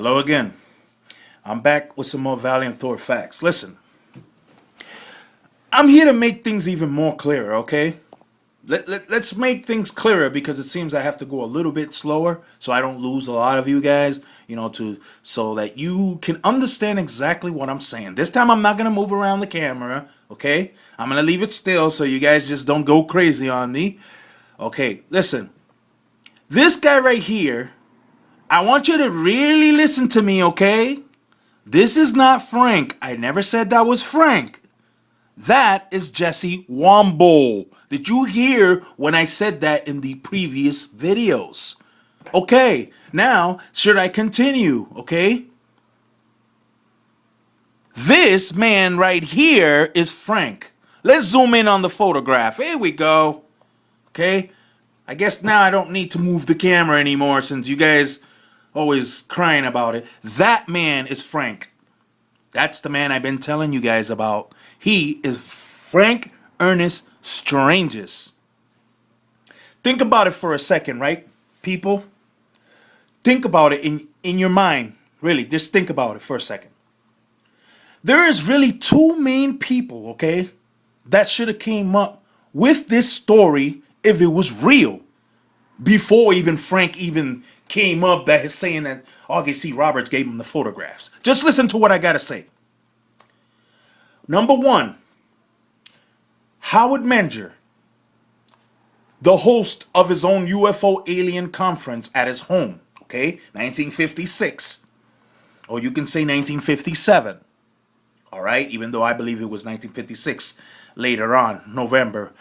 Hello again. I'm back with some more Valiant Thor facts. Listen, I'm here to make things even more clearer, okay? Let's make things clearer because it seems I have to go a little bit slower so I don't lose a lot of you guys, so that you can understand exactly what I'm saying. This time I'm not going to move around the camera, okay? I'm going to leave it still so you guys just don't go crazy on me. Okay, listen. This guy right here, I want you to really listen to me, okay? This is not Frank. I never said that was Frank. That is Jesse Womble. Did you hear when I said that in the previous videos? Okay, now, should I continue, okay? This man right here is Frank. Let's zoom in on the photograph. Here we go. Okay? I guess now I don't need to move the camera anymore since you guys always crying about it. That man is Frank. That's the man I've been telling you guys about. He is Frank Ernest Stranges. Think about it for a second, right, people? Think about it in your mind. Really, just think about it for a second. There is really two main people, okay, that should have came up with this story if it was real. Before even Frank even came up that is saying that August C. Roberts gave him the photographs. Just listen to what I got to say. Number one, Howard Menger, the host of his own UFO alien conference at his home, okay, 1956. Or you can say 1957. All right, even though I believe it was 1956 later on, November.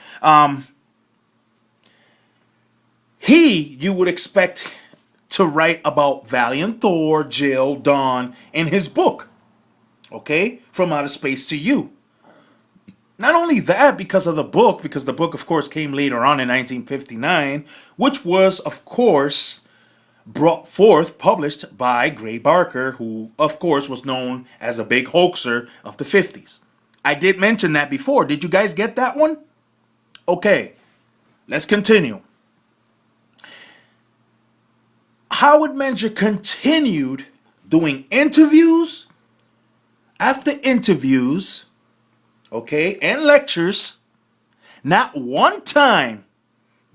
You would expect to write about Valiant Thor, Jill, Dawn in his book, okay, From Outer Space to You. Not only that, because the book, of course, came later on in 1959, which was, of course, published by Gray Barker, who, of course, was known as a big hoaxer of the 50s. I did mention that before. Did you guys get that one? Okay, let's continue. Howard Menger continued doing interviews after interviews, okay, and lectures. Not one time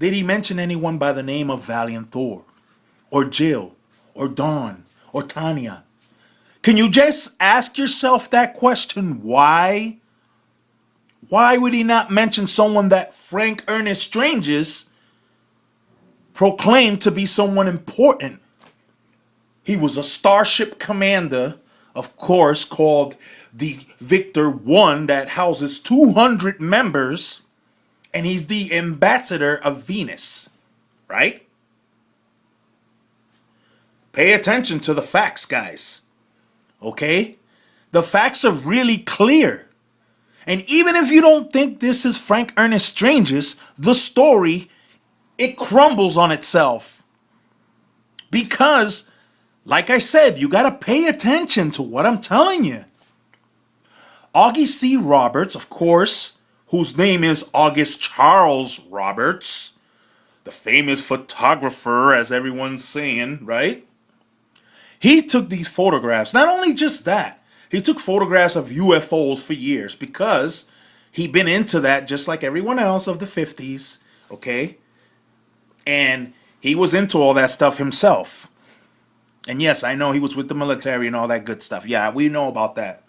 did he mention anyone by the name of Valiant Thor, or Jill, or Dawn, or Tanya. Can you just ask yourself that question? Why? Why would he not mention someone that Frank Ernest Stranges proclaimed to be someone important? He was a starship commander, of course, called the Victor 1 that houses 200 members, and he's the ambassador of Venus, right? Pay attention to the facts, guys, okay? The facts are really clear. And even if you don't think this is Frank Ernest Stranges, the story, it crumbles on itself. Because, like I said, you got to pay attention to what I'm telling you. August C. Roberts, of course, whose name is August Charles Roberts, the famous photographer, as everyone's saying, right? He took these photographs. Not only just that, he took photographs of UFOs for years because he'd been into that just like everyone else of the 50s, okay? And he was into all that stuff himself. And yes, I know he was with the military and all that good stuff. Yeah, we know about that.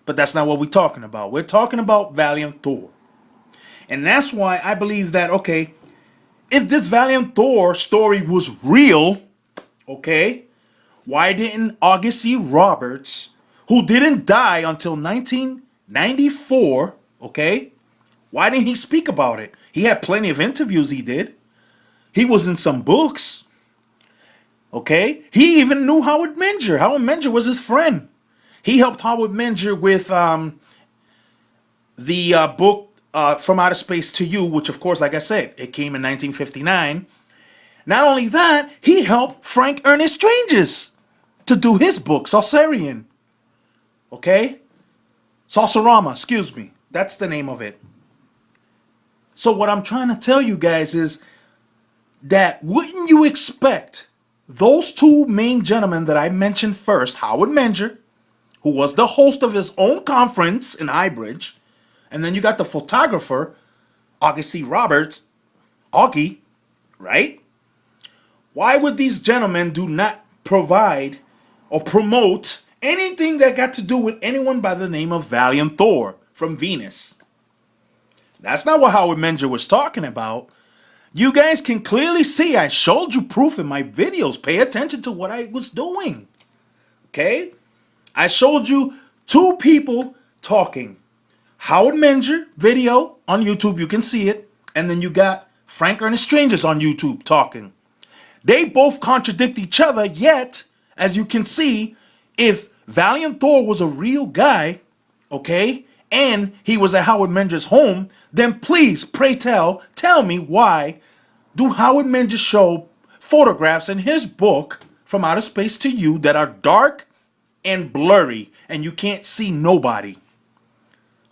But that's not what we're talking about. We're talking about Valiant Thor. And that's why I believe that, okay, if this Valiant Thor story was real, okay, why didn't August C. Roberts, who didn't die until 1994, okay, why didn't he speak about it? He had plenty of interviews he did. He was in some books. Okay? He even knew Howard Menger. Howard Menger was his friend. He helped Howard Menger with the book From Outer Space to You, which, of course, like I said, it came in 1959. Not only that, he helped Frank Ernest Stranges to do his book, Saucerian. Okay? Saucerama, excuse me. That's the name of it. So what I'm trying to tell you guys is that wouldn't you expect those two main gentlemen that I mentioned first, Howard Menger, who was the host of his own conference in Highbridge, and then you got the photographer, August C. Roberts, Augie, right? Why would these gentlemen do not provide or promote anything that got to do with anyone by the name of Valiant Thor from Venus? That's not what Howard Menger was talking about. You guys can clearly see I showed you proof in my videos. Pay attention to what I was doing. Okay? I showed you two people talking. Howard Menger video on YouTube, you can see it. And then you got Frank Ernest Strangers on YouTube talking. They both contradict each other, yet, as you can see, if Valiant Thor was a real guy, okay, and he was at Howard Menger's home, then please, pray tell me why do Howard Menger show photographs in his book From Outer Space to You that are dark and blurry and you can't see nobody.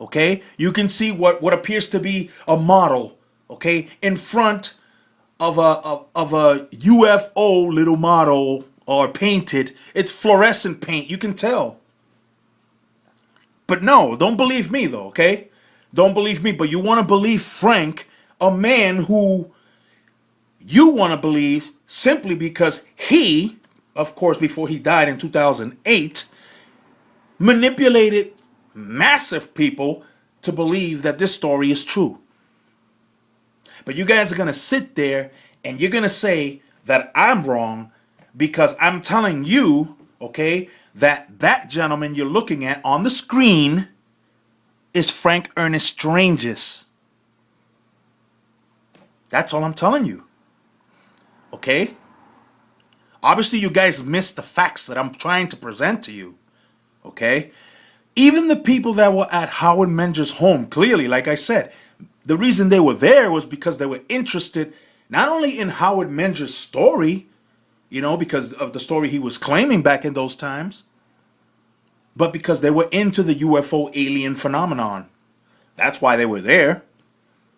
Okay? You can see what appears to be a model, okay, in front of a UFO little model or painted. It's fluorescent paint, you can tell. But no, don't believe me though, okay? Don't believe me, but you want to believe Frank, a man who you want to believe simply because he, of course, before he died in 2008, manipulated massive people to believe that this story is true. But you guys are going to sit there and you're going to say that I'm wrong because I'm telling you, okay, that gentleman you're looking at on the screen is Frank Ernest Strangers. That's all I'm telling you. Okay? Obviously, you guys missed the facts that I'm trying to present to you. Okay? Even the people that were at Howard Menger's home, clearly, like I said, the reason they were there was because they were interested not only in Howard Menger's story, you know, because of the story he was claiming back in those times, but because they were into the UFO alien phenomenon. That's why they were there.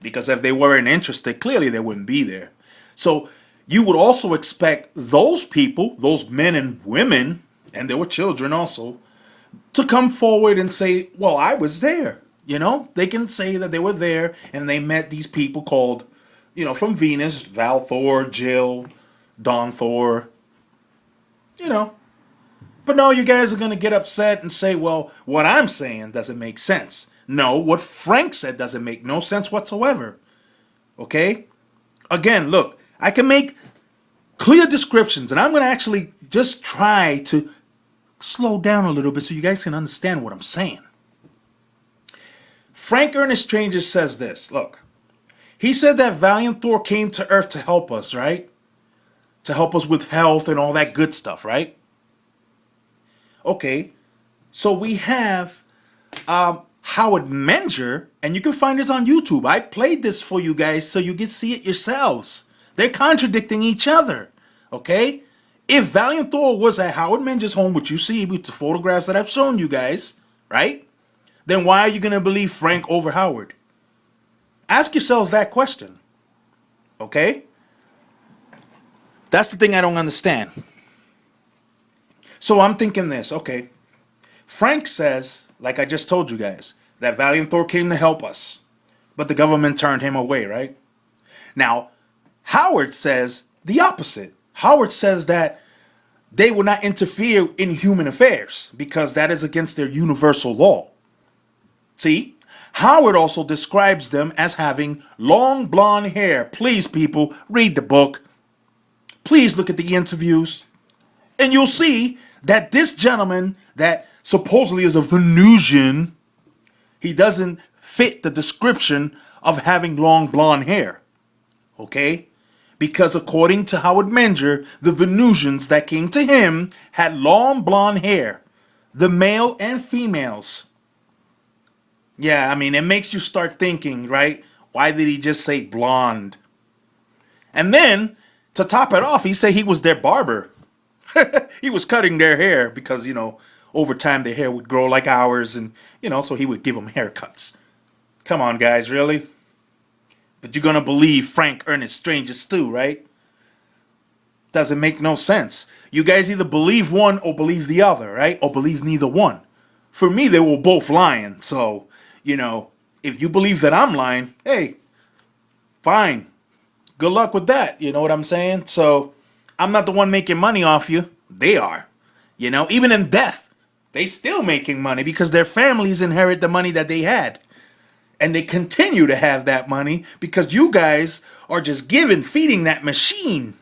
Because if they weren't interested, clearly they wouldn't be there. So you would also expect those people, those men and women, and there were children also, to come forward and say, well, I was there. You know, they can say that they were there and they met these people called, you know, from Venus, Val Thor, Jill, Dawn Thor, you know. But no, you guys are going to get upset and say, well, what I'm saying doesn't make sense. No, what Frank said doesn't make no sense whatsoever. Okay? Again, look, I can make clear descriptions, and I'm going to actually just try to slow down a little bit so you guys can understand what I'm saying. Frank Ernest Strangers says this. Look, he said that Valiant Thor came to Earth to help us, right? To help us with health and all that good stuff, right? Okay, so we have Howard Menger, and you can find this on YouTube. I played this for you guys so you can see it yourselves. They're contradicting each other, okay? If Valiant Thor was at Howard Menger's home, which you see with the photographs that I've shown you guys, right? Then why are you going to believe Frank over Howard? Ask yourselves that question, okay? That's the thing I don't understand. So I'm thinking this, okay. Frank says, like I just told you guys, that Valiant Thor came to help us, but the government turned him away, right? Now, Howard says the opposite. Howard says that they will not interfere in human affairs because that is against their universal law. See? Howard also describes them as having long blonde hair. Please, people, read the book. Please look at the interviews. And you'll see that this gentleman that supposedly is a Venusian, he doesn't fit the description of having long blonde hair. Okay? Because according to Howard Menger, the Venusians that came to him had long blonde hair. The male and females. Yeah, I mean, it makes you start thinking, right? Why did he just say blonde? And then, to top it off, he said he was their barber. He was cutting their hair because, you know, over time their hair would grow like ours and, you know, so he would give them haircuts. Come on, guys, really? But you're going to believe Frank Ernest Strangers too, right? Doesn't make no sense. You guys either believe one or believe the other, right? Or believe neither one. For me, they were both lying. So, you know, if you believe that I'm lying, hey, fine. Good luck with that. You know what I'm saying? So, I'm not the one making money off you. They are. You know, even in death, they still making money because their families inherit the money that they had. And they continue to have that money because you guys are just feeding that machine.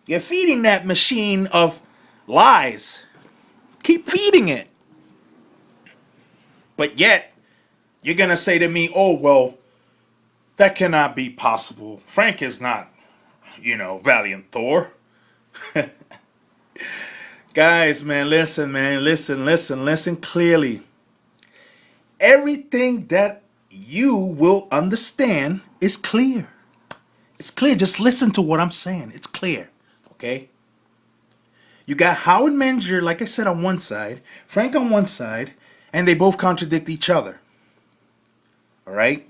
You're feeding that machine of lies. Keep feeding it. But yet, you're going to say to me, oh, well, that cannot be possible. Frank is not, you know, Valiant Thor. Guys, man, listen clearly. Everything that you will understand is clear. It's clear. Just listen to what I'm saying. It's clear. Okay? You got Howard Menger, like I said, on one side, Frank on one side, and they both contradict each other. All right?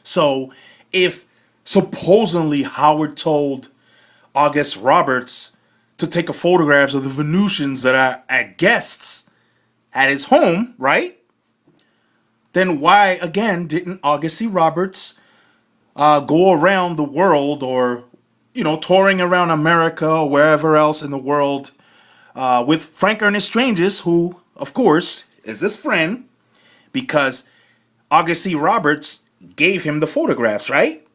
So, if supposedly Howard told August Roberts to take a photographs of the Venusians that are at guests at his home, right? Then why, again, didn't August C. Roberts go around the world or, you know, touring around America or wherever else in the world with Frank Ernest Stranges, who, of course, is his friend, because August C. Roberts gave him the photographs, right?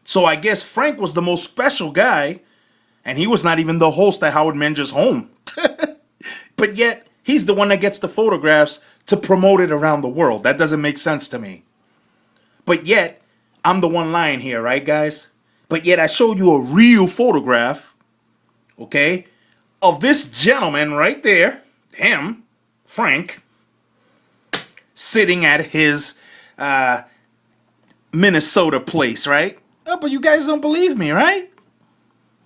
So I guess Frank was the most special guy, and he was not even the host at Howard Menger's home. But yet, he's the one that gets the photographs to promote it around the world. That doesn't make sense to me. But yet, I'm the one lying here, right, guys? But yet, I showed you a real photograph, okay, of this gentleman right there, him, Frank, sitting at his Minnesota place, right? Oh, but you guys don't believe me, right?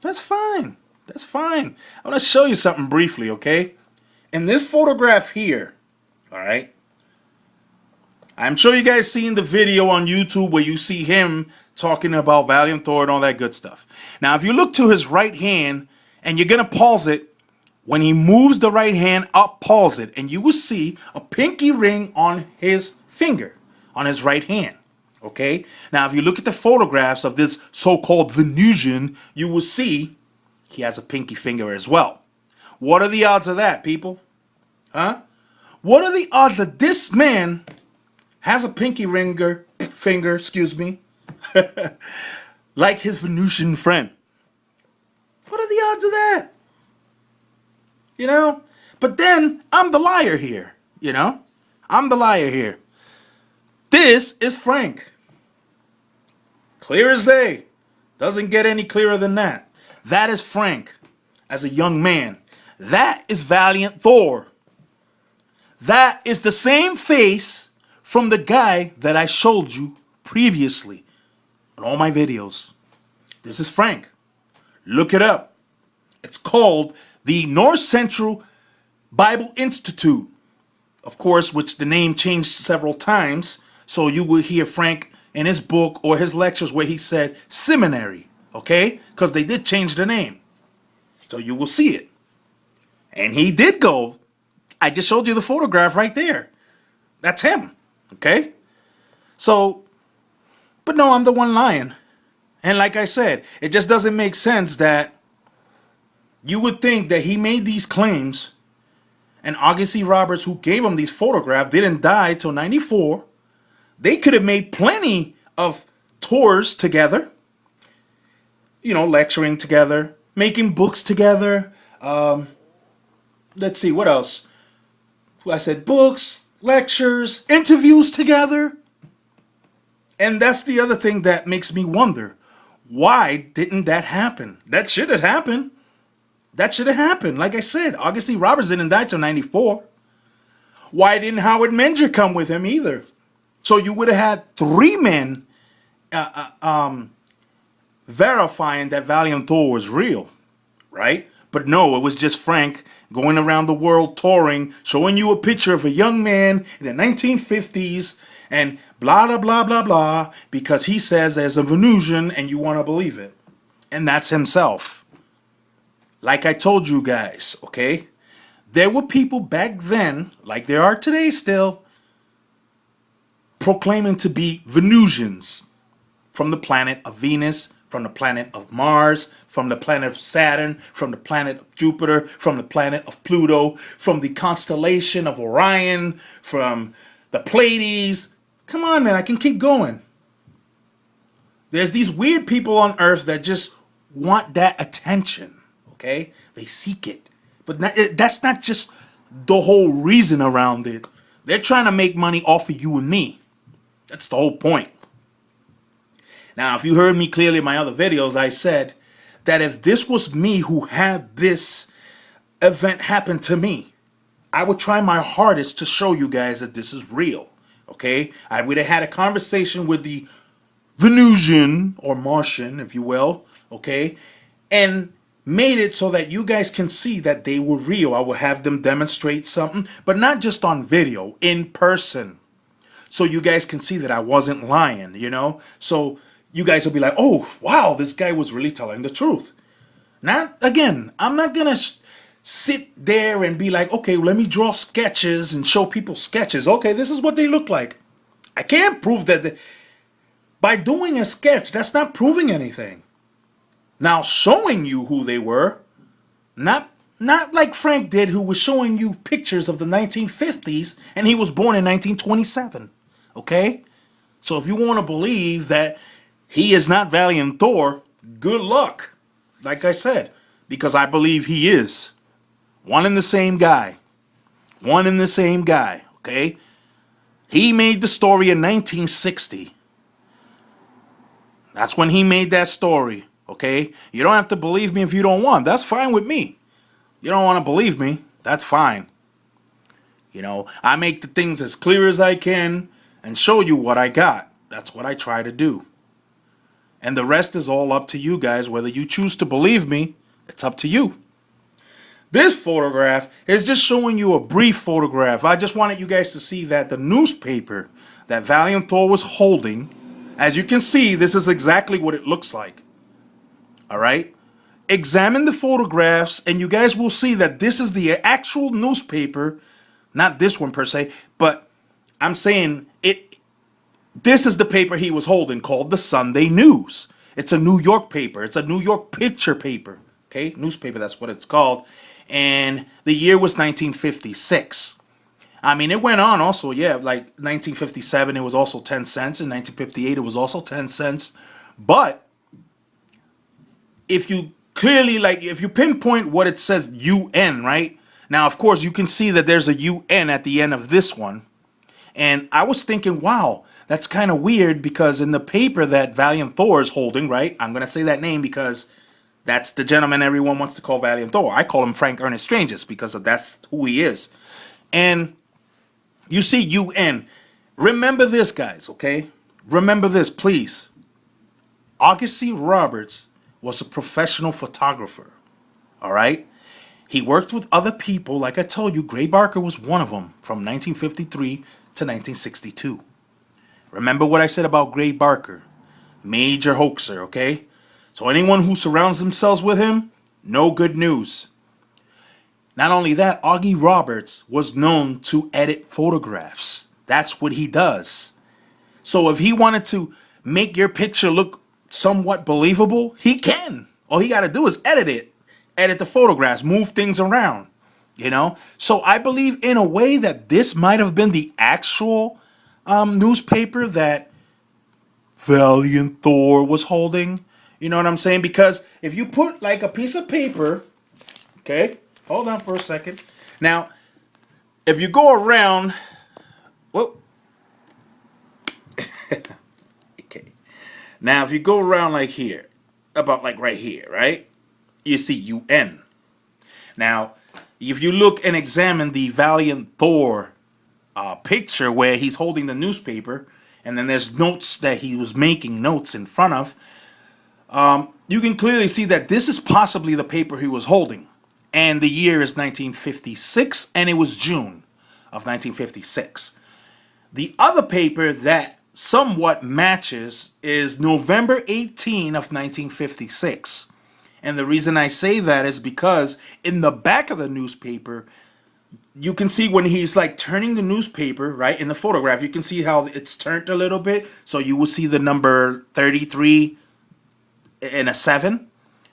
That's fine. That's fine. I want to show you something briefly, okay? In this photograph here, all right? I'm sure you guys seen the video on YouTube where you see him talking about Valiant Thor and all that good stuff. Now, if you look to his right hand, and you're going to pause it, when he moves the right hand up, pause it, and you will see a pinky ring on his finger, on his right hand. Okay? Now, if you look at the photographs of this so-called Venusian, you will see he has a pinky finger as well. What are the odds of that, people? Huh? What are the odds that this man has a pinky finger, like his Venusian friend? What are the odds of that? You know? But then, I'm the liar here. You know? I'm the liar here. This is Frank. Clear as day. Doesn't get any clearer than that. That is Frank as a young man. That is Valiant Thor. That is the same face from the guy that I showed you previously in all my videos. This is Frank. Look it up. It's called the North Central Bible Institute. Of course, which the name changed several times. So you will hear Frank in his book or his lectures where he said seminary. Okay? Because they did change the name. So you will see it. And he did go. I just showed you the photograph right there. That's him. Okay? So, but no, I'm the one lying. And like I said, it just doesn't make sense that you would think that he made these claims and August C. Roberts, who gave him these photographs, didn't die till 94. They could have made plenty of tours together. You know, lecturing together, making books together. Let's see, what else? I said books, lectures, interviews together. And that's the other thing that makes me wonder. Why didn't that happen? That should have happened. That should have happened. Like I said, August C. Roberts didn't die till 94. Why didn't Howard Menger come with him either? So you would have had three men verifying that Valiant Thor was real, right? But no, it was just Frank going around the world touring, showing you a picture of a young man in the 1950s and blah, blah, blah, blah, blah, because he says there's a Venusian and you want to believe it. And that's himself. Like I told you guys, okay? There were people back then, like there are today still, proclaiming to be Venusians from the planet of Venus, from the planet of Mars, from the planet of Saturn, from the planet of Jupiter, from the planet of Pluto, from the constellation of Orion, from the Pleiades. Come on, man, I can keep going. There's these weird people on Earth that just want that attention, okay? They seek it. But that's not just the whole reason around it. They're trying to make money off of you and me. That's the whole point. Now, if you heard me clearly in my other videos, I said that if this was me who had this event happen to me, I would try my hardest to show you guys that this is real, okay? I would have had a conversation with the Venusian, or Martian, if you will, okay? And made it so that you guys can see that they were real. I would have them demonstrate something, but not just on video, in person. So you guys can see that I wasn't lying, you know? So you guys will be like, oh, wow, this guy was really telling the truth. Not, again, I'm not going to sit there and be like, okay, let me draw sketches and show people sketches. Okay, this is what they look like. I can't prove that. By doing a sketch, that's not proving anything. Now, showing you who they were, not like Frank did, who was showing you pictures of the 1950s, and he was born in 1927, okay? So if you want to believe that he is not Valiant Thor, good luck, like I said, because I believe he is. One and the same guy. One and the same guy, okay? He made the story in 1960. That's when he made that story, okay? You don't have to believe me if you don't want. That's fine with me. You don't want to believe me, that's fine. You know, I make the things as clear as I can and show you what I got. That's what I try to do. And the rest is all up to you guys. Whether you choose to believe me, it's up to you. This photograph is just showing you a brief photograph. I just wanted you guys to see that the newspaper that Valiant Thor was holding, as you can see, this is exactly what it looks like. All right? Examine the photographs and you guys will see that this is the actual newspaper. Not this one per se, but I'm saying it. This is the paper he was holding called the Sunday News. It's a New York paper. It's a New York picture paper. Okay? Newspaper, that's what it's called. And the year was 1956. I mean, it went on also, yeah, like 1957, it was also 10 cents. In 1958, it was also 10 cents. But if you clearly, like, if you pinpoint what it says, UN, right? Now, of course, you can see that there's a UN at the end of this one. And I was thinking, wow, that's kind of weird because in the paper that Valiant Thor is holding, right? I'm going to say that name because that's the gentleman everyone wants to call Valiant Thor. I call him Frank Ernest Stranges because that's who he is. And you see UN. Remember this, guys, okay? Remember this, please. August C. Roberts was a professional photographer, all right? He worked with other people. Like I told you, Gray Barker was one of them from 1953 to 1962. Remember what I said about Gray Barker? Major hoaxer, okay? So anyone who surrounds themselves with him, no good news. Not only that, Augie Roberts was known to edit photographs. That's what he does. So if he wanted to make your picture look somewhat believable, he can. All he got to do is edit it. Edit the photographs, move things around, you know? So I believe in a way that this might have been the actual newspaper that Valiant Thor was holding. You know what I'm saying? Because if you put like a piece of paper, okay, hold on for a second. Now, if you go around, whoop. Okay. Now, if you go around like here, about like right here, right? You see UN. Now, if you look and examine the Valiant Thor picture where he's holding the newspaper, and then there's notes that he was making notes in front of, you can clearly see that this is possibly the paper he was holding. And the year is 1956, and it was June of 1956. The other paper that somewhat matches is November 18 of 1956. And the reason I say that is because in the back of the newspaper, you can see when he's like turning the newspaper, right? In the photograph, you can see how it's turned a little bit. So you will see the number 33 and a 7.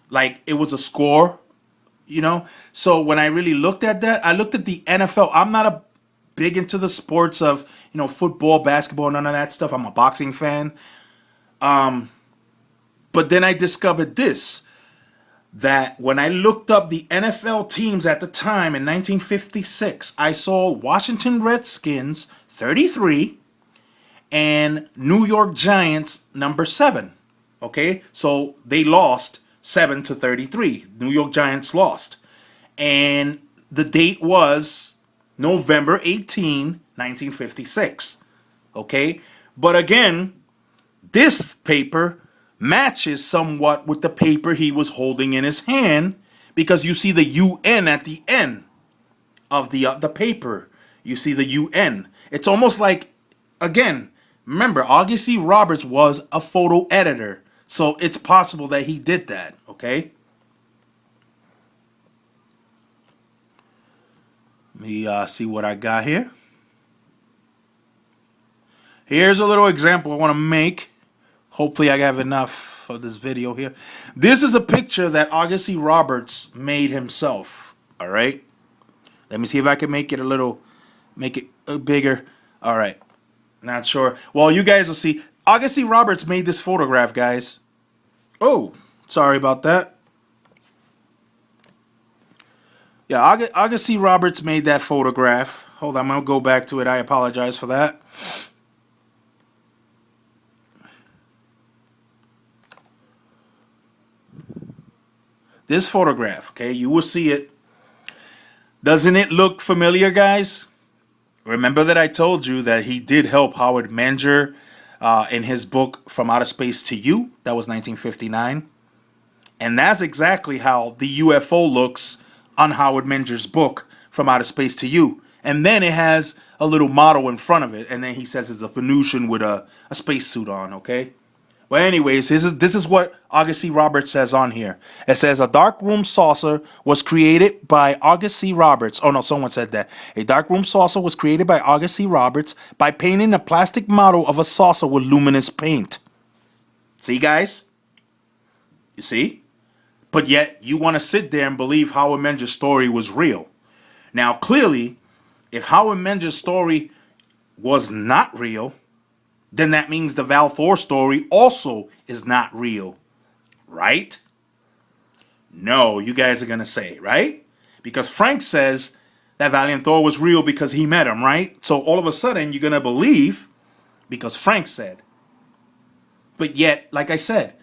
Like it was a score, you know? So when I really looked at that, I looked at the NFL. I'm not a big into the sports of, you know, football, basketball, none of that stuff. I'm a boxing fan. But then I discovered this, that when I looked up the NFL teams at the time in 1956, I saw Washington Redskins 33 and New York Giants number 7. Okay, so they lost 7-33. New York Giants lost. And the date was November 18, 1956. Okay, but again, this paper matches somewhat with the paper he was holding in his hand, because you see the UN at the end of the paper. You see the UN. It's almost like, again, remember, August C. Roberts was a photo editor, so it's possible that he did that, okay? Let me see what I got here. Here's a little example I want to make. Hopefully I have enough for this video here. This is a picture that August C. Roberts made himself. All right. Let me see if I can make it bigger. All right. Not sure. Well, you guys will see. August C. Roberts made this photograph, guys. Oh, sorry about that. Yeah, August C. Roberts made that photograph. Hold on, I'm going to go back to it. I apologize for that. This photograph, okay, you will see it. Doesn't it look familiar, guys? Remember that I told you that he did help Howard Menger in his book From Outer Space to You. That was 1959. And that's exactly how the UFO looks on Howard Menger's book From Outer Space to You. And then it has a little model in front of it. And then he says it's a Venusian with a spacesuit on, okay? But anyways, this is what August C. Roberts says on here. It says, a dark room saucer was created by August C. Roberts. Oh, no, someone said that. A dark room saucer was created by August C. Roberts by painting a plastic model of a saucer with luminous paint. See, guys? You see? But yet, you want to sit there and believe Howard Menger's story was real. Now, clearly, if Howard Menger's story was not real, then that means the Val Thor story also is not real, right? No, you guys are going to say, right? Because Frank says that Valiant Thor was real because he met him, right? So all of a sudden, you're going to believe because Frank said. But yet, like I said,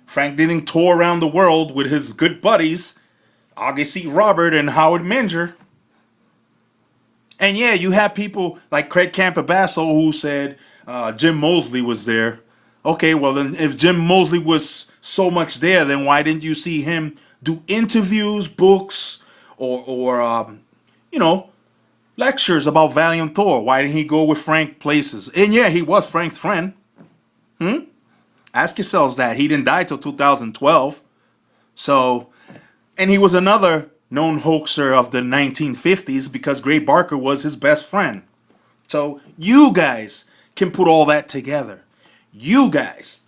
Frank didn't tour around the world with his good buddies, August C. Robert and Howard Menger. And yeah, you have people like Craig Campobasso who said Jim Moseley was there. Okay, well then if Jim Moseley was so much there, then why didn't you see him do interviews, books, or you know, lectures about Valiant Thor? Why didn't he go with Frank places? And yeah, he was Frank's friend. Ask yourselves that. He didn't die till 2012. So, and he was another known hoaxer of the 1950s because Gray Barker was his best friend. So you guys can put all that together. You guys.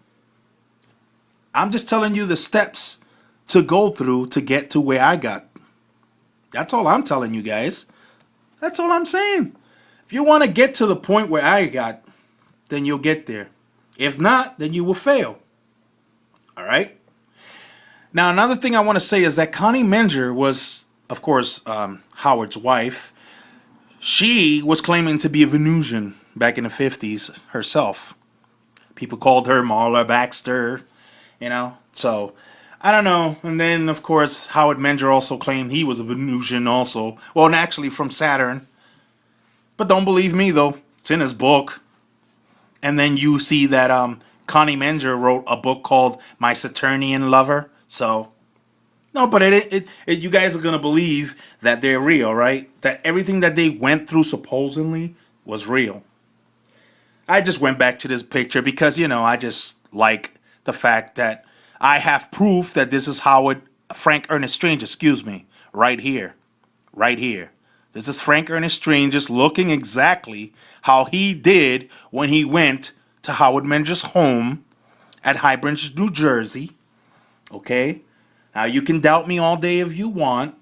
I'm just telling you the steps to go through to get to where I got. That's all I'm telling you guys. That's all I'm saying. If you want to get to the point where I got, then you'll get there. If not, then you will fail. All right? Now, another thing I want to say is that Connie Menger was, of course, Howard's wife. She was claiming to be a Venusian back in the 50s herself. People called her Marla Baxter, you know. So, I don't know. And then, of course, Howard Menger also claimed he was a Venusian also. Well, actually from Saturn. But don't believe me, though. It's in his book. And then you see that Connie Menger wrote a book called My Saturnian Lover. So, no, but you guys are going to believe that they're real, right? That everything that they went through supposedly was real. I just went back to this picture because, you know, I just like the fact that I have proof that this is Howard Frank Ernest Strange, excuse me, right here. Right here. This is Frank Ernest Strange just looking exactly how he did when he went to Howard Menger's home at Highbridge, New Jersey. Okay? Now, you can doubt me all day if you want,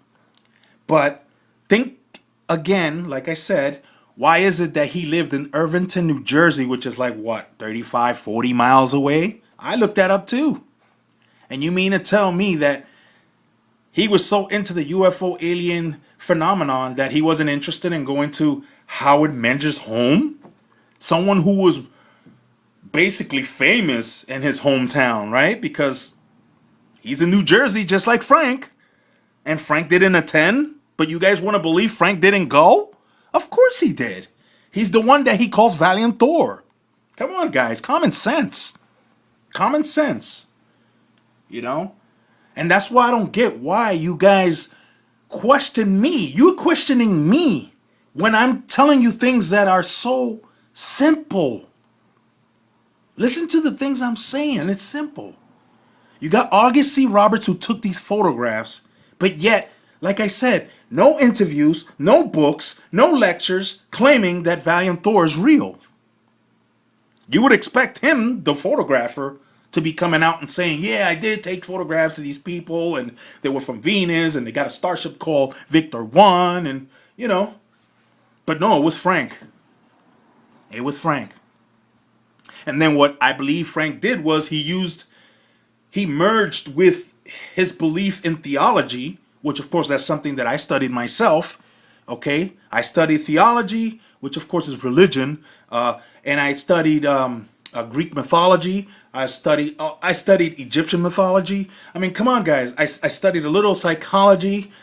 but think again, like I said, why is it that he lived in Irvington, New Jersey, which is like, what, 35, 40 miles away? I looked that up too. And you mean to tell me that he was so into the UFO alien phenomenon that he wasn't interested in going to Howard Menger's home? Someone who was basically famous in his hometown, right? Because he's in New Jersey just like Frank. And Frank didn't attend? But you guys want to believe Frank didn't go? Of course he did. He's the one that he calls Valiant Thor. Come on, guys. Common sense. Common sense. You know? And that's why I don't get why you guys question me. You're questioning me when I'm telling you things that are so simple. Listen to the things I'm saying. It's simple. You got August C. Roberts who took these photographs, but yet, like I said, no interviews, no books, no lectures claiming that Valiant Thor is real. You would expect him, the photographer, to be coming out and saying, yeah, I did take photographs of these people, and they were from Venus, and they got a starship called Victor 1, and, you know. But no, it was Frank. It was Frank. And then what I believe Frank did was he merged with his belief in theology, which of course that's something that I studied myself. Okay, I studied theology, which of course is religion, and I studied Greek mythology. I studied Egyptian mythology. I mean, come on, guys. I studied a little psychology.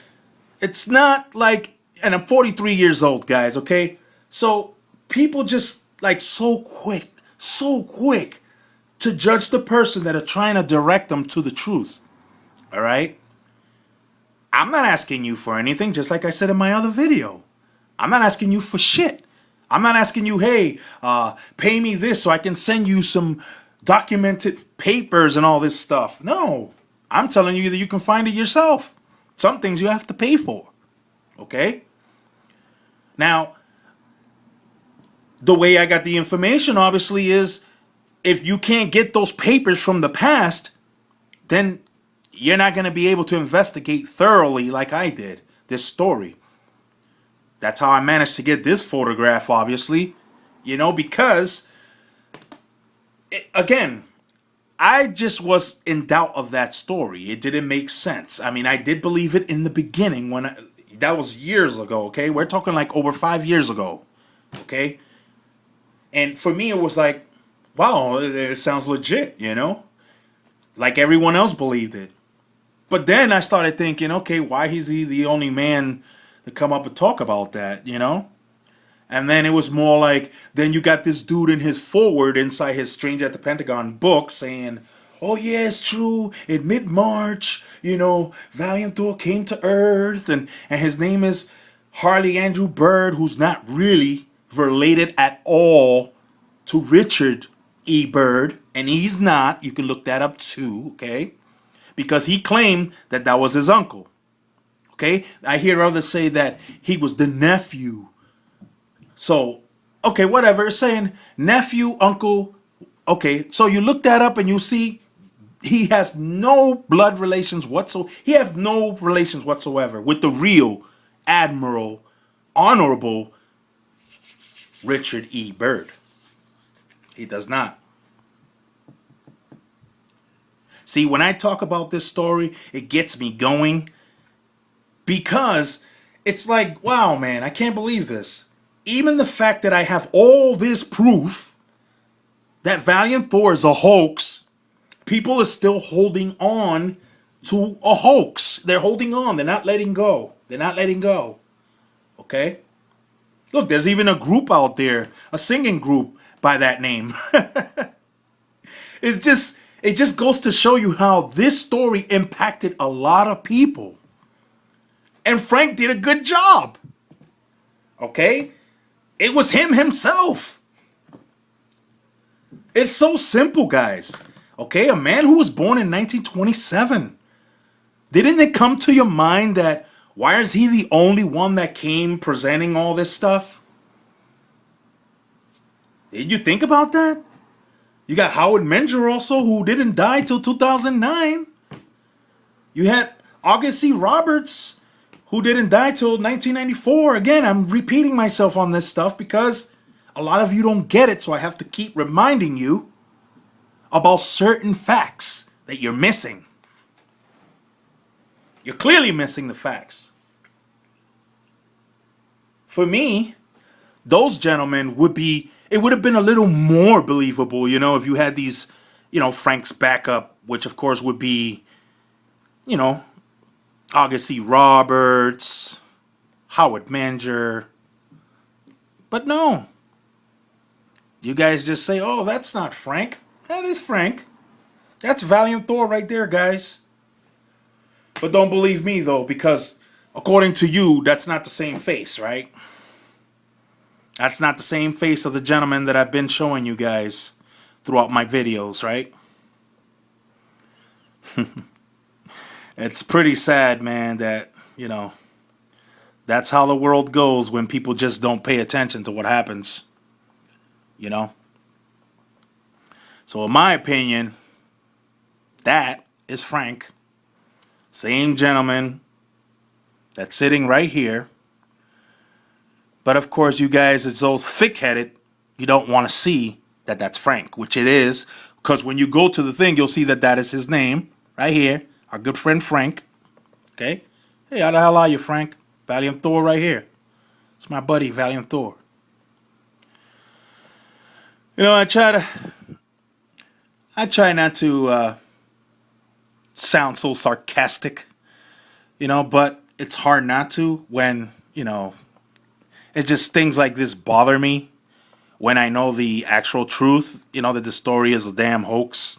It's not like, and I'm 43 years old, guys. Okay, so people just like so quick to judge the person that are trying to direct them to the truth. All right? I'm not asking you for anything, just like I said in my other video. I'm not asking you for shit. I'm not asking you, hey, pay me this so I can send you some documented papers and all this stuff. No. I'm telling you that you can find it yourself. Some things you have to pay for. Okay? Now, the way I got the information, obviously, is if you can't get those papers from the past, then you're not going to be able to investigate thoroughly like I did this story. That's how I managed to get this photograph, obviously. You know, because, again, I just was in doubt of that story. It didn't make sense. I mean, I did believe it in the beginning that was years ago, okay? We're talking like over 5 years ago, okay? And for me, it was like, wow, it sounds legit, you know? Like everyone else believed it. But then I started thinking, okay, why is he the only man to come up and talk about that, you know? And then it was more like, then you got this dude in his forward inside his Strange at the Pentagon book saying, oh yeah, it's true, in mid-March, you know, Valiant Thor came to Earth, and his name is Harley Andrew Bird, who's not really related at all to Richard E. Bird, and he's not. You can look that up too, okay? Because he claimed that that was his uncle, okay? I hear others say that he was the nephew. So, okay, whatever. It's saying nephew, uncle. Okay, so you look that up and you see he has no blood relations whatsoever. He has no relations whatsoever with the real Admiral, Honorable Richard E. Bird. He does not. See, when I talk about this story, it gets me going because it's like, wow, man, I can't believe this. Even the fact that I have all this proof that Valiant Thor is a hoax, people are still holding on to a hoax. They're holding on. They're not letting go. They're not letting go. Okay? Look, there's even a group out there, a singing group by that name. It just goes to show you how this story impacted a lot of people. And Frank did a good job. Okay? It was him himself. It's so simple, guys. Okay, a man who was born in 1927. Didn't it come to your mind that why is he the only one that came presenting all this stuff? Did you think about that? You got Howard Menger also, who didn't die till 2009. You had August C. Roberts, who didn't die till 1994. Again, I'm repeating myself on this stuff because a lot of you don't get it, so I have to keep reminding you about certain facts that you're missing. You're clearly missing the facts. For me, those gentlemen would be, it would have been a little more believable, you know, if you had these, you know, Frank's backup, which of course would be, you know, August C. Roberts, Howard Menger. But no. You guys just say, oh, that's not Frank. That is Frank. That's Valiant Thor right there, guys. But don't believe me, though, because according to you, that's not the same face, right? That's not the same face of the gentleman that I've been showing you guys throughout my videos, right? It's pretty sad, man, that, you know, that's how the world goes when people just don't pay attention to what happens, you know? So in my opinion, that is Frank. Same gentleman that's sitting right here. But of course, you guys are so thick-headed, you don't want to see that that's Frank, which it is. Because when you go to the thing, you'll see that that is his name right here. Our good friend Frank. Okay? Hey, how the hell are you, Frank? Valiant Thor right here. It's my buddy, Valiant Thor. You know, I try not to sound so sarcastic, you know, but it's hard not to when, you know, it's just things like this bother me when I know the actual truth, you know, that the story is a damn hoax.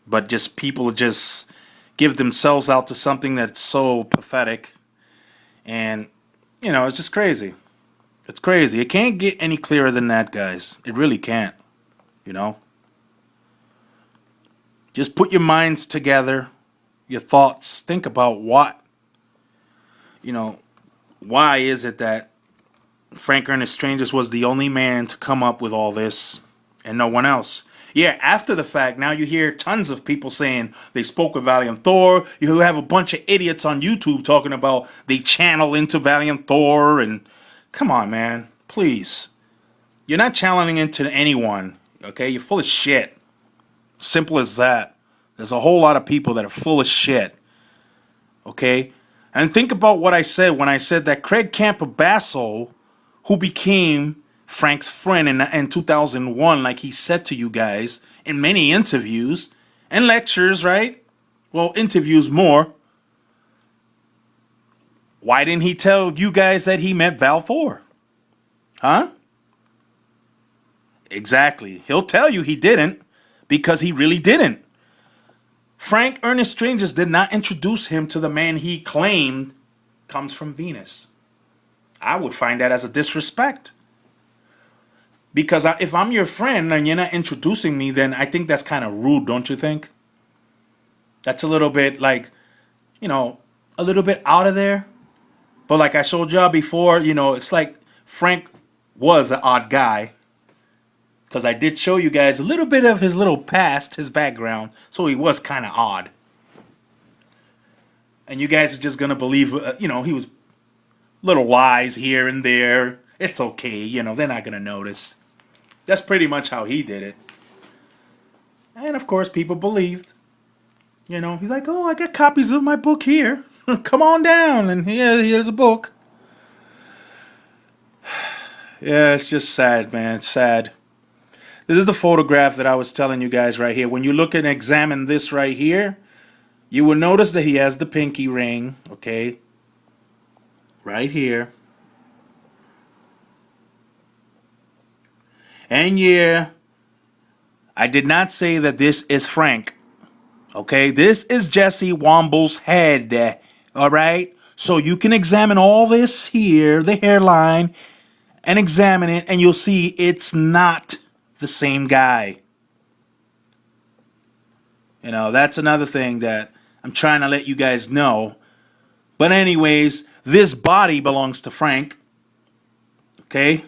But just people just give themselves out to something that's so pathetic. And, you know, it's just crazy. It's crazy. It can't get any clearer than that, guys. It really can't, you know. Just put your minds together, your thoughts. Think about what, you know, why is it that Frank Ernest Strangers was the only man to come up with all this and no one else. Yeah, after the fact, now you hear tons of people saying they spoke with Valiant Thor. You have a bunch of idiots on YouTube talking about they channel into Valiant Thor. And come on, man, please. You're not channeling into anyone, okay? You're full of shit. Simple as that. There's a whole lot of people that are full of shit, okay? And think about what I said when I said that Craig Campobasso, who became Frank's friend in 2001, like he said to you guys in many interviews and lectures, right? Well, interviews more. Why didn't he tell you guys that he met Val Thor? Huh? Exactly. He'll tell you he didn't because he really didn't. Frank Ernest Strangers did not introduce him to the man he claimed comes from Venus. I would find that as a disrespect. Because if I'm your friend and you're not introducing me, then I think that's kind of rude, don't you think? That's a little bit like, you know, a little bit out of there. But like I showed y'all before, you know, it's like Frank was an odd guy. Because I did show you guys a little bit of his little past, his background. So he was kind of odd. And you guys are just going to believe, you know, he was little lies here and there. It's okay, you know, they're not going to notice. That's pretty much how he did it. And of course, people believed. You know, he's like, oh, I got copies of my book here. Come on down, and here's a book. Yeah, it's just sad, man. It's sad. This is the photograph that I was telling you guys right here. When you look and examine this right here, you will notice that he has the pinky ring, okay? Right here. And yeah, I did not say that this is Frank. Okay, this is Jesse Womble's head. Alright? So you can examine all this here, the hairline, and examine it, and you'll see it's not the same guy. You know, that's another thing that I'm trying to let you guys know. But anyways, this body belongs to Frank. Okay?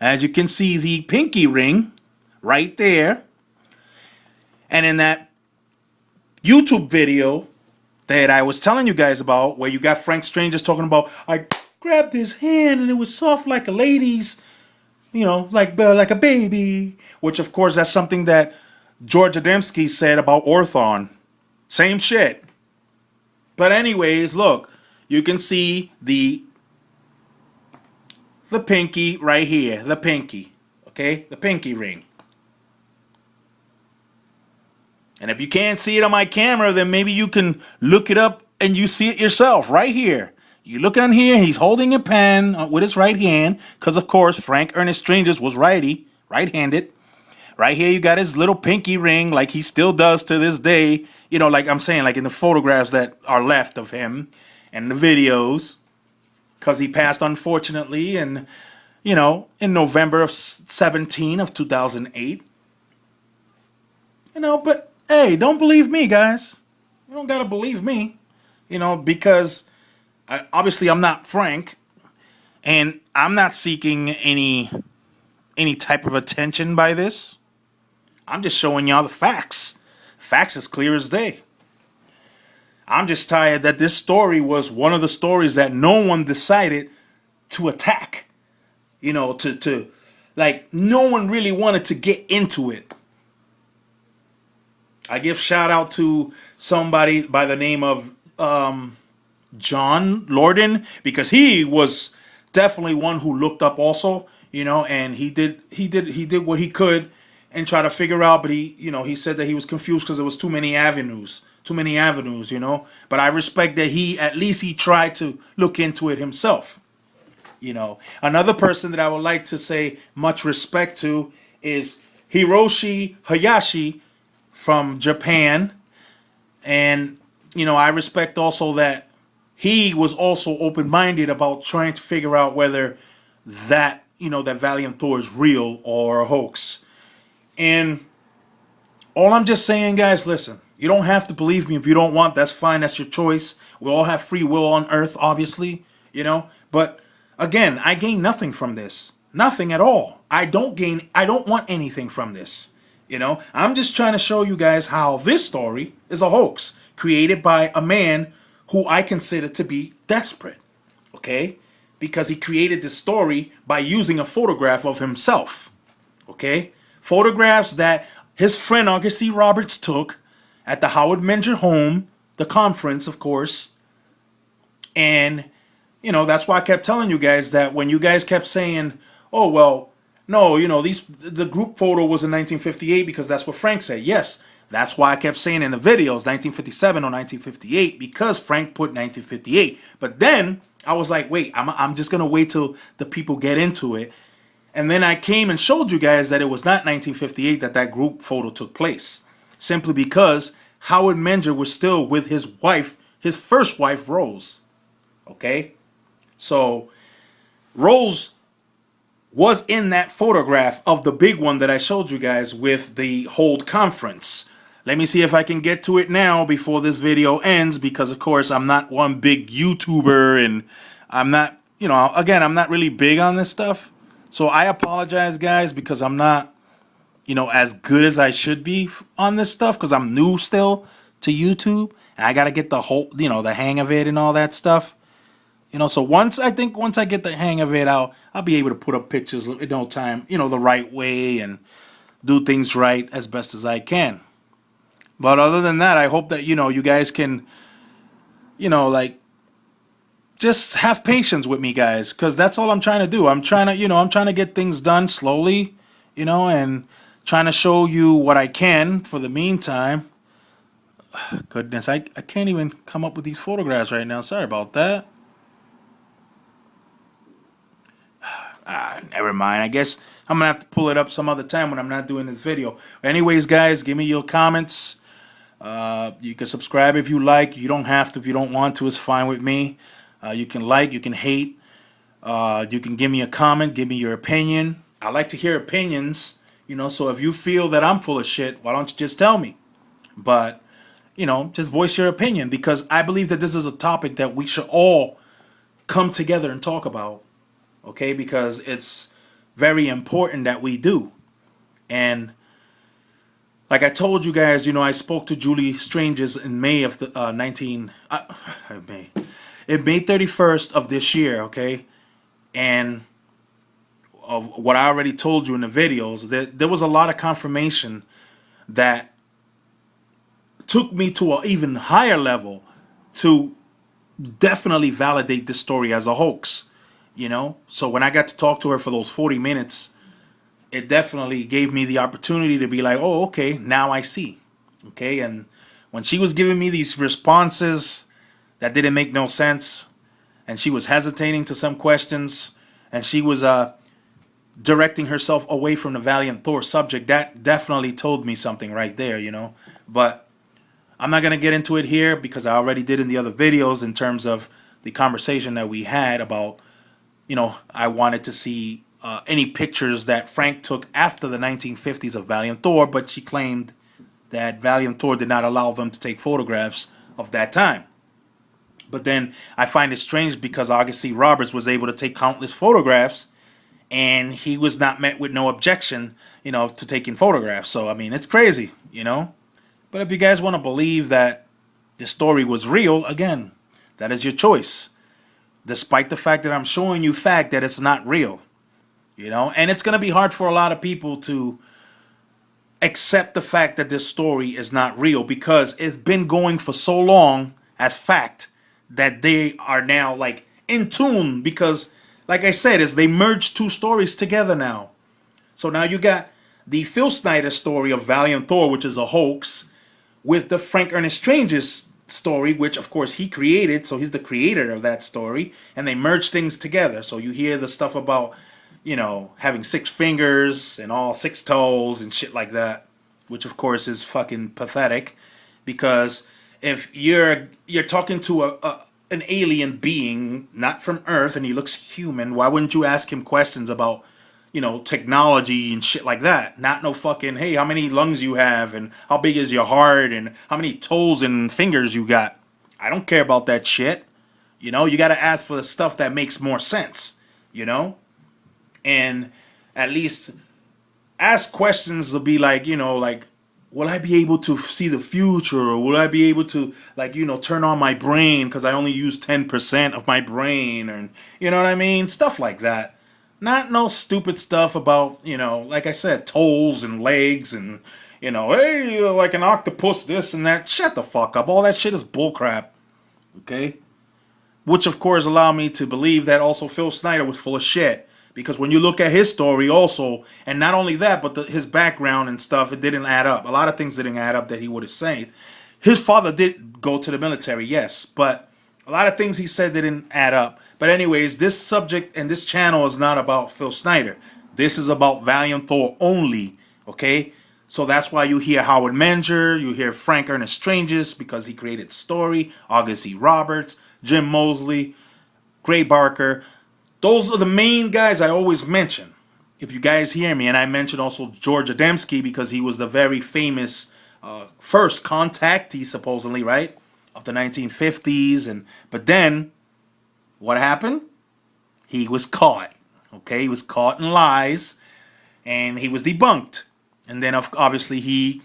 As you can see, the pinky ring right there. And in that YouTube video that I was telling you guys about, where you got Frank Strange just talking about, I grabbed his hand and it was soft like a lady's, you know, like a baby. Which, of course, that's something that George Adamski said about Orthon. Same shit. But anyways, look, you can see the pinky right here. The pinky. Okay? The pinky ring. And if you can't see it on my camera, then maybe you can look it up and you see it yourself right here. You look on here, he's holding a pen with his right hand. Because, of course, Frank Ernest Strangers was righty. Right-handed. Right here, you got his little pinky ring like he still does to this day. You know, like I'm saying, like in the photographs that are left of him and the videos. Because he passed, unfortunately, in November of 2008. You know, but, hey, don't believe me, guys. You don't got to believe me. You know, because obviously I'm not Frank. And I'm not seeking any type of attention by this. I'm just showing y'all the facts. Facts as clear as day. I'm just tired that this story was one of the stories that no one decided to attack. You know, like, no one really wanted to get into it. I give shout out to somebody by the name of John Lorden, because he was definitely one who looked up also, you know, and he did what he could and try to figure out, but he said that he was confused because there was too many avenues, you know. But I respect that at least he tried to look into it himself. You know, another person that I would like to say much respect to is Hiroshi Hayashi from Japan. And, you know, I respect also that he was also open-minded about trying to figure out whether that Valiant Thor is real or a hoax. And all I'm just saying, guys, listen, you don't have to believe me if you don't want. That's fine. That's your choice. We all have free will on Earth, obviously, you know. But again, I gain nothing from this. Nothing at all. I don't want anything from this. You know, I'm just trying to show you guys how this story is a hoax created by a man who I consider to be desperate. Okay? Because he created this story by using a photograph of himself. Okay? Photographs that his friend August C. Roberts took at the Howard Menger home, the conference, of course. And, you know, that's why I kept telling you guys that when you guys kept saying, oh, well, no, you know, the group photo was in 1958 because that's what Frank said. Yes, that's why I kept saying in the videos 1957 or 1958 because Frank put 1958. But then I was like, wait, I'm just going to wait till the people get into it. And then I came and showed you guys that it was not 1958 that group photo took place. Simply because Howard Menger was still with his wife, his first wife, Rose. Okay? So, Rose was in that photograph of the big one that I showed you guys with the Hold conference. Let me see if I can get to it now before this video ends, because, of course, I'm not one big YouTuber, and I'm not, you know, again, I'm not really big on this stuff. So I apologize, guys, because I'm not, you know, as good as I should be on this stuff, because I'm new still to YouTube, and I got to get the whole, you know, the hang of it and all that stuff. You know, so once I get the hang of it, I'll be able to put up pictures in no time, you know, the right way and do things right as best as I can. But other than that, I hope that, you know, you guys can, you know, like, just have patience with me, guys, because that's all I'm trying to do. I'm trying to get things done slowly, you know, and trying to show you what I can for the meantime. Goodness, I can't even come up with these photographs right now. Sorry about that. Never mind. I guess I'm going to have to pull it up some other time when I'm not doing this video. Anyways, guys, give me your comments. You can subscribe if you like. You don't have to if you don't want to. It's fine with me. You can like, you can hate. You can give me a comment, give me your opinion. I like to hear opinions, you know, so if you feel that I'm full of shit, why don't you just tell me? But, you know, just voice your opinion, because I believe that this is a topic that we should all come together and talk about, okay? Because it's very important that we do. And like I told you guys, you know, I spoke to Judy Strangers in May of the May 31st of this year, okay? And of what I already told you in the videos, that there was a lot of confirmation that took me to an even higher level to definitely validate this story as a hoax, you know? So when I got to talk to her for those 40 minutes, it definitely gave me the opportunity to be like, oh, okay, now I see. Okay, and when she was giving me these responses that didn't make no sense, and she was hesitating to some questions, and she was directing herself away from the Valiant Thor subject, that definitely told me something right there, you know? But I'm not going to get into it here because I already did in the other videos in terms of the conversation that we had about, you know, I wanted to see any pictures that Frank took after the 1950s of Valiant Thor, but she claimed that Valiant Thor did not allow them to take photographs of that time. But then I find it strange because August C. Roberts was able to take countless photographs, and he was not met with no objection, you know, to taking photographs. So, I mean, it's crazy, you know? But if you guys want to believe that the story was real, again, that is your choice. Despite the fact that I'm showing you fact that it's not real, you know? And it's going to be hard for a lot of people to accept the fact that this story is not real because it's been going for so long as fact that they are now like in tune because, like I said, is they merged two stories together now. So now you got the Phil Snyder story of Valiant Thor, which is a hoax, with the Frank Ernest Strange's story, which of course he created, so he's the creator of that story, and they merge things together. So you hear the stuff about, you know, having 6 fingers and all 6 toes and shit like that, which of course is fucking pathetic, because if you're talking to an alien being not from Earth and he looks human, why wouldn't you ask him questions about, you know, technology and shit like that? Not no fucking, hey, how many lungs you have and how big is your heart and how many toes and fingers you got. I don't care about that shit. You know, you got to ask for the stuff that makes more sense, you know? And at least ask questions to be like, you know, like, will I be able to see the future? Or will I be able to, like, you know, turn on my brain because I only use 10% of my brain? And, you know what I mean? Stuff like that. Not no stupid stuff about, you know, like I said, toes and legs and, you know, hey, you're like an octopus, this and that. Shut the fuck up. All that shit is bullcrap. Okay? Which, of course, allowed me to believe that also Phil Snyder was full of shit. Because when you look at his story also, and not only that, but his background and stuff, it didn't add up. A lot of things didn't add up that he would have said. His father did go to the military, yes, but a lot of things he said didn't add up. But anyways, this subject and this channel is not about Phil Snyder. This is about Valiant Thor only, okay? So that's why you hear Howard Menger, you hear Frank Ernest Stranges, because he created the story, August C. Roberts, Jim Mosley, Gray Barker. Those are the main guys I always mention. If you guys hear me, and I mentioned also George Adamski because he was the very famous first contactee, supposedly, right, of the 1950s. But then, what happened? He was caught. Okay, he was caught in lies, and he was debunked. And then, obviously, he,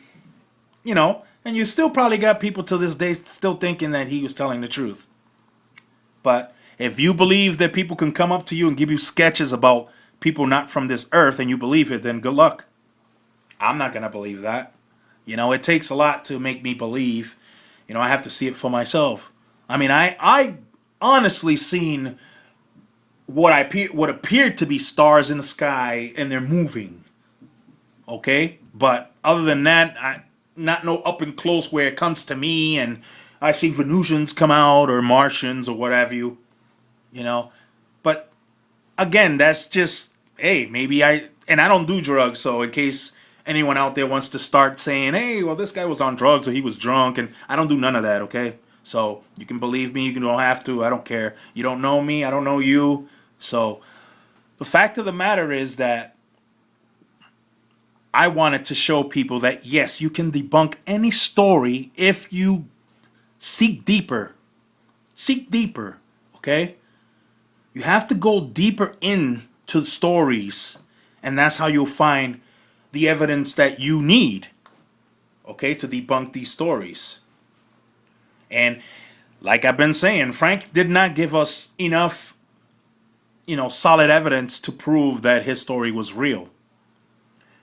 you know, and you still probably got people to this day still thinking that he was telling the truth. But if you believe that people can come up to you and give you sketches about people not from this earth and you believe it, then good luck. I'm not going to believe that. You know, it takes a lot to make me believe. You know, I have to see it for myself. I mean, I honestly seen what appeared to be stars in the sky and they're moving. Okay? But other than that, not no up and close where it comes to me and I see Venusians come out or Martians or what have you. You know, but again, that's just, hey, maybe and I don't do drugs, so in case anyone out there wants to start saying, hey, well, this guy was on drugs or he was drunk, and I don't do none of that, okay? So you can believe me, you don't have to, I don't care. You don't know me, I don't know you. So the fact of the matter is that I wanted to show people that, yes, you can debunk any story if you seek deeper. Seek deeper, okay? You have to go deeper into the stories, and that's how you'll find the evidence that you need, okay, to debunk these stories. And like I've been saying, Frank did not give us enough, solid evidence to prove that his story was real.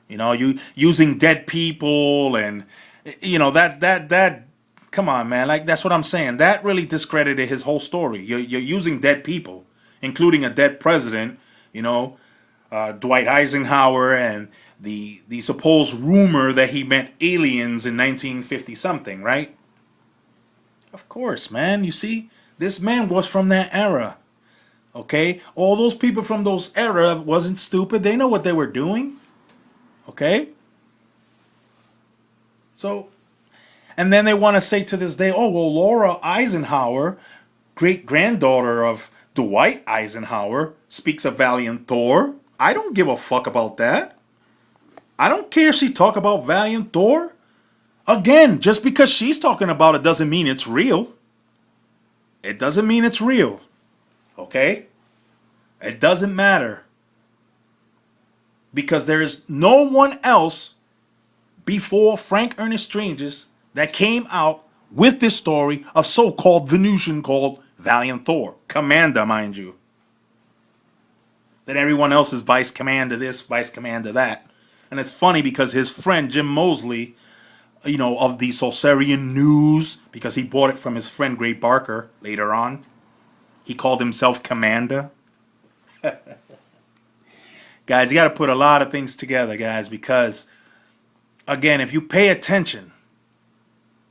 You using dead people and, that come on, man. Like, that's what I'm saying. That really discredited his whole story. You're using dead people, including a dead president, Dwight Eisenhower, and the supposed rumor that he met aliens in 1950 something, right? Of course, man. You see, this man was from that era. Okay? All those people from those era wasn't stupid. They know what they were doing. Okay? So, and then they want to say to this day, oh, well, Laura Eisenhower, great-granddaughter of Dwight Eisenhower, speaks of Valiant Thor. I don't give a fuck about that. I don't care if she talk about Valiant Thor. Again, just because she's talking about it doesn't mean it's real. It doesn't mean it's real. Okay? It doesn't matter. Because there is no one else before Frank Ernest Strangers that came out with this story of so-called Venusian called Valiant Thor. Commander, mind you. Then everyone else is vice commander this, vice commander that. And it's funny because his friend Jim Mosley, of the Solsarian News, because he bought it from his friend Gray Barker later on. He called himself Commander. Guys, you got to put a lot of things together, guys, because, again, if you pay attention,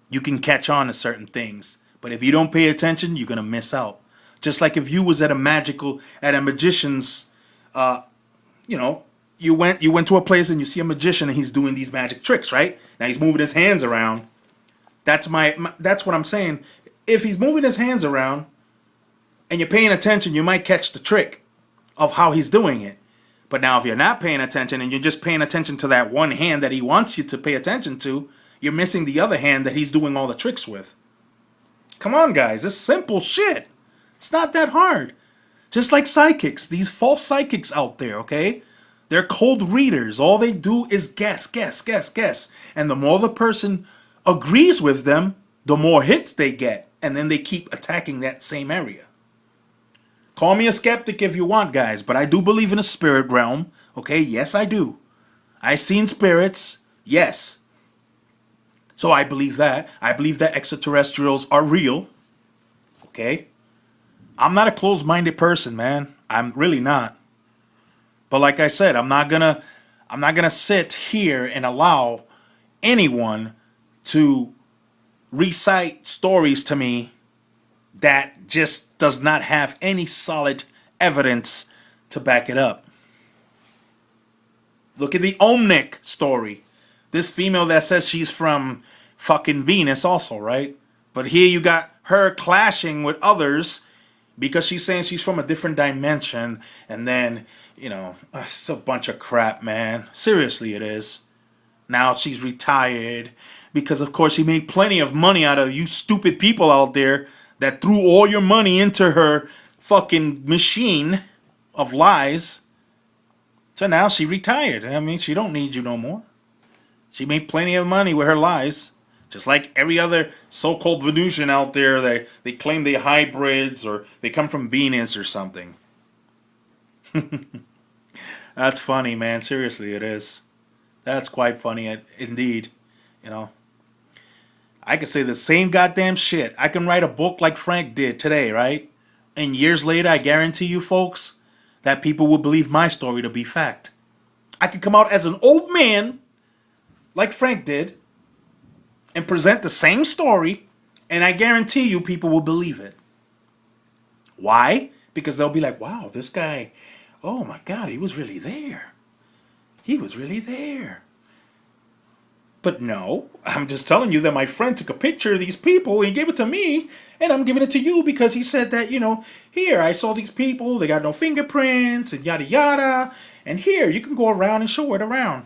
you can catch on to certain things. But if you don't pay attention, you're going to miss out. Just like if you was at a magician's, you went to a place and you see a magician and he's doing these magic tricks, right? Now he's moving his hands around. That's what I'm saying. If he's moving his hands around and you're paying attention, you might catch the trick of how he's doing it. But now if you're not paying attention and you're just paying attention to that one hand that he wants you to pay attention to, you're missing the other hand that he's doing all the tricks with. Come on, guys. It's simple shit. It's not that hard. Just like psychics. These false psychics out there, okay? They're cold readers. All they do is guess, guess, guess, guess. And the more the person agrees with them, the more hits they get. And then they keep attacking that same area. Call me a skeptic if you want, guys. But I do believe in a spirit realm. Okay? Yes, I do. I've seen spirits. Yes. So I believe that. I believe that extraterrestrials are real. Okay? I'm not a closed-minded person, man. I'm really not. But like I said, I'm not gonna sit here and allow anyone to recite stories to me that just does not have any solid evidence to back it up. Look at the Omnic story. This female that says she's from fucking Venus also, right? But here you got her clashing with others because she's saying she's from a different dimension, and then, it's a bunch of crap, man. Seriously, it is. Now she's retired because, of course, she made plenty of money out of you stupid people out there that threw all your money into her fucking machine of lies. So now she retired. I mean, she don't need you no more. She made plenty of money with her lies. Just like every other so-called Venusian out there, they claim they hybrids or they come from Venus or something. That's funny, man. Seriously, it is. That's quite funny, indeed. I could say the same goddamn shit. I can write a book like Frank did today, right? And years later, I guarantee you folks that people will believe my story to be fact. I could come out as an old man, like Frank did, and present the same story, and I guarantee you people will believe it. Why? Because they'll be like, wow, this guy, oh my God, he was really there. He was really there. But no, I'm just telling you that my friend took a picture of these people and gave it to me, and I'm giving it to you because he said that, here, I saw these people, they got no fingerprints, and yada yada, and here, you can go around and show it around.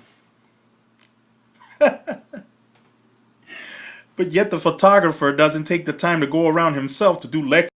But yet the photographer doesn't take the time to go around himself to do lectures.